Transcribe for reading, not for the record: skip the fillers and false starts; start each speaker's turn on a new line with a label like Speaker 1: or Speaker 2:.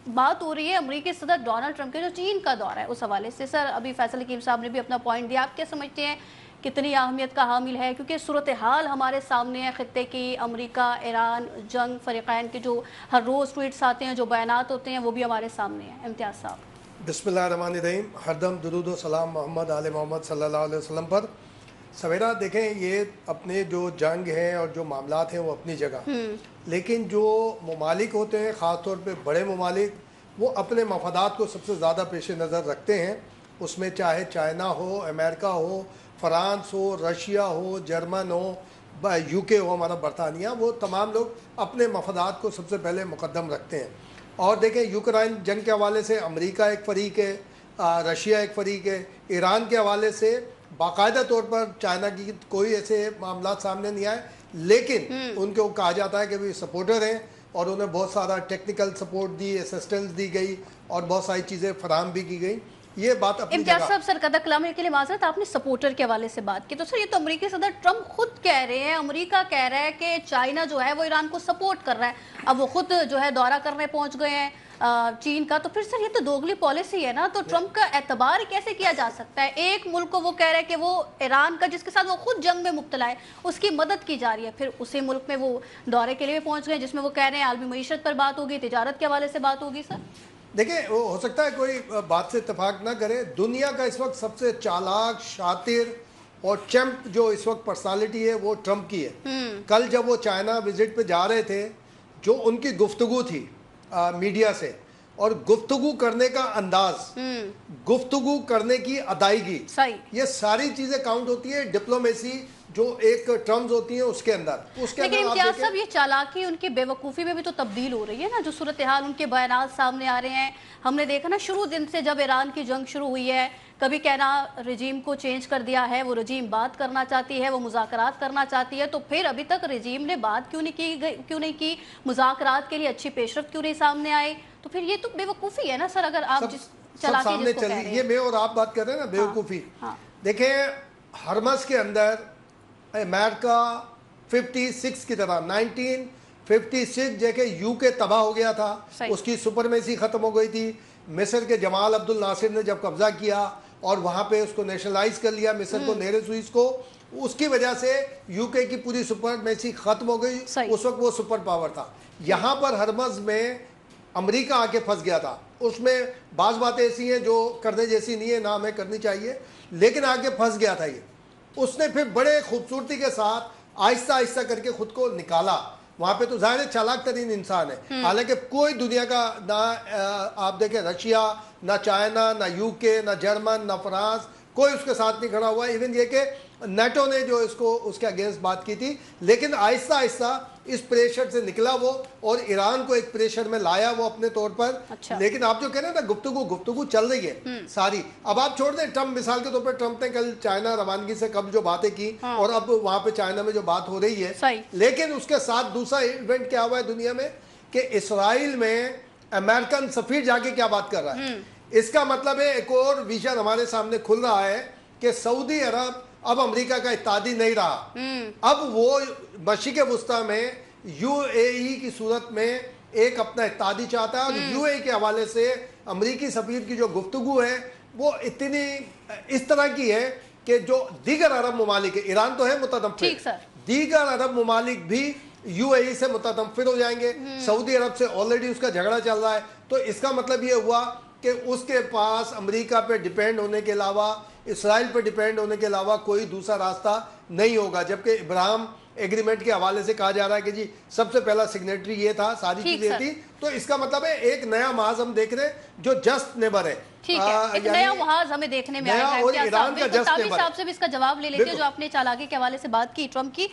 Speaker 1: بات ہو رہی ہے امریکی صدر ڈونلڈ ٹرمپ کے جو چین کا دورہ ہے اس حوالے سے سر ابھی فیصل حکیم صاحب نے بھی اپنا پوائنٹ دیا. آپ کیا سمجھتے ہیں کتنی اہمیت کا حامل ہے؟ کیونکہ صورتحال ہمارے سامنے ہے خطے کی، امریکہ ایران جنگ فریقین کے جو ہر روز ٹویٹس آتے ہیں، جو بیانات ہوتے ہیں، وہ بھی ہمارے سامنے ہیں. امتیاز صاحب.
Speaker 2: بسم اللہ الرحمن الرحیم. ہردم درود و سلام محمد آل محمد صلی اللہ علیہ وسلم پر. سویرا دیکھیں، یہ اپنے جو جنگ ہیں اور جو معاملات ہیں وہ اپنی جگہ، لیکن جو ممالک ہوتے ہیں خاص طور پہ بڑے ممالک، وہ اپنے مفادات کو سب سے زیادہ پیش نظر رکھتے ہیں. اس میں چاہے China who, America who, France who, Russia who, German who, you کے ہو ہمارا برطانیہ، وہ تمام لوگ اپنے مفادات کو سب سے پہلے مقدم رکھتے ہیں. اور دیکھیں، یوکرائن جنگ کے حوالے سے امریکہ ایک فریق ہے، رشیا ایک فریق ہے. ایران کے حوالے سے باقاعدہ طور پر چائنا کی کوئی ایسے معاملات سامنے نہیں آئے، لیکن ان کو کہا جاتا ہے کہ وہ سپورٹر ہیں اور انہیں بہت سارا ٹیکنیکل سپورٹ دی، اسسٹنس دی گئی اور بہت ساری چیزیں فراہم بھی کی گئی. یہ بات اپنی جگہ.
Speaker 1: امتیاز صاحب، سر قطع کلامی کے لیے معذرت، آپ نے سپورٹر کے حوالے سے بات کی، تو سر یہ تو امریکی صدر ٹرمپ خود کہہ رہے ہیں، امریکہ کہہ رہا ہے کہ چائنا جو ہے وہ ایران کو سپورٹ کر رہا ہے. اب وہ خود جو ہے دورہ کرنے پہنچ گئے ہیں چین کا، تو پھر سر یہ تو دوگلی پالیسی ہے نا. تو ٹرمپ کا اعتبار کیسے کیا جا سکتا ہے؟ ایک ملک کو وہ کہہ رہے ہیں کہ وہ ایران کا، جس کے ساتھ وہ خود جنگ میں مبتلا ہے، اس کی مدد کی جا رہی ہے، پھر اسی ملک میں وہ دورے کے لیے پہنچ گئے جس میں وہ کہہ رہے ہیں عالمی معیشت پر بات ہوگی، تجارت کے حوالے سے بات ہوگی. سر
Speaker 2: دیکھیں، ہو سکتا ہے کوئی بات سے اتفاق نہ کرے. دنیا کا اس وقت سب سے چالاک، شاطر اور چیمپ جو اس وقت پرسنالٹی ہے وہ ٹرمپ کی ہے. کل جب وہ چائنا وزٹ پہ جا رہے تھے، جو ان کی گفتگو تھی میڈیا سے، اور گفتگو کرنے کا انداز، گفتگو کرنے کی ادائیگی، یہ ساری چیزیں کاؤنٹ ہوتی ہے ڈپلومیسی جو ایک ٹرمز ہوتی ہیں اس کے اندر.
Speaker 1: لیکن امتیاز صاحب، یہ چالاکی ان کی بے وقوفی میں بھی تو تبدیل ہو رہی ہے نا. جو صورتحال ان کے بیانات سامنے آ رہے ہیں، ہم نے دیکھا نا شروع دن سے جب ایران کی جنگ شروع ہوئی ہے، کبھی کہنا رجیم کو چینج کر دیا ہے، وہ رجیم بات کرنا چاہتی ہے، وہ مذاکرات کرنا چاہتی ہے، تو پھر ابھی تک رجیم نے بات کیوں نہیں کی، مذاکرات کے لیے اچھی پیش رفت کیوں نہیں سامنے آئے؟ تو پھر یہ تو بے وقوفی ہے نا سر. اگر آپ جس چالاکی جس کو کہہ رہے ہیں،
Speaker 2: یہ میں اور آپ بات کر رہے ہیں نا بے وقوفی. دیکھیں، ہرمز کے اندر امریکہ 56 کی طرح 1956 جیسے یو کے تباہ ہو گیا تھا، اس کی سپرمیسی ختم ہو گئی تھی. مصر کے جمال عبد الناصر نے جب قبضہ کیا اور وہاں پہ اس کو نیشنلائز کر لیا، مصر کو، نہر سوئس کو، اس کی وجہ سے یو کے کی پوری سپرمیسی ختم ہو گئی. اس وقت وہ سپر پاور تھا. یہاں پر ہرمز میں امریکہ آ کے پھنس گیا تھا. اس میں بعض باتیں ایسی ہیں جو کرنے جیسی نہیں ہے، نہ ہمیں کرنی چاہیے، لیکن آ کے پھنس گیا تھا. یہ اس نے پھر بڑے خوبصورتی کے ساتھ آہستہ آہستہ کر کے خود کو نکالا. وہاں پہ تو ظاہر ہے چالاک ترین انسان ہے. حالانکہ کوئی دنیا کا، نہ آپ دیکھیں رشیا، نہ چائنا، نہ یو کے، نہ جرمن، نہ فرانس، کوئی اس کے ساتھ نہیں کھڑا ہوا. ایون یہ کہ نیٹو نے جو اس کے اگینسٹ بات کی تھی، لیکن آہستہ آہستہ اس پریشر سے نکلا وہ، اور ایران کو ایک پریشر میں لایا وہ اپنے طور پر. لیکن آپ جو کہہ رہے ہیں نا، گفتگو چل رہی ہے ساری. اب آپ چھوڑ دیں ٹرمپ، مثال کے طور پر ٹرمپ نے کل چائنا روانگی سے قبل جو باتیں کی، اور اب وہاں پہ چائنا میں جو بات ہو رہی ہے، لیکن اس کے ساتھ دوسرا ایونٹ کیا ہوا ہے دنیا میں کہ اسرائیل میں امریکن سفیر جا کے کیا بات کر رہا ہے. اس کا مطلب ہے ایک اور ویژن ہمارے سامنے کھل رہا ہے کہ سعودی عرب اب امریکہ کا اتحادی نہیں رہا. اب وہ مشرق وسطیٰ میں یو اے ای کی صورت میں ایک اپنا اتحادی چاہتا ہے. اور یو اے ای کے حوالے سے امریکی سفیر کی جو گفتگو ہے وہ اتنی اس طرح کی ہے کہ جو دیگر عرب ممالک، ایران تو ہے متنفر، دیگر عرب ممالک بھی یو اے ای سے متنفر ہو جائیں گے. سعودی عرب سے آلریڈی اس کا جھگڑا چل رہا ہے. تو اس کا مطلب یہ ہوا کہ اس کے پاس امریکہ پہ ڈیپینڈ ہونے کے علاوہ، اسرائیل پہ ڈیپینڈ ہونے کے علاوہ کوئی دوسرا راستہ نہیں ہوگا. جبکہ ابراہم ایگریمنٹ کے حوالے سے کہا جا رہا ہے کہ جی سب سے پہلا سگنیٹری یہ تھا، ساری چیزیں تھی. تو اس کا مطلب ہے ایک نیا محاذ ہم دیکھ رہے ہیں جو جسٹ نیبر ہے.
Speaker 1: ایک نیا محاذ ہمیں دیکھنے میں آیا ہے.
Speaker 2: اور ایران کا جسٹ نیبر ہے.
Speaker 1: صاحب سے بھی اس کا جواب لے لیتے ہیں جو آپ نے چالاکی کے حوالے سے بات کی ٹرمپ کی.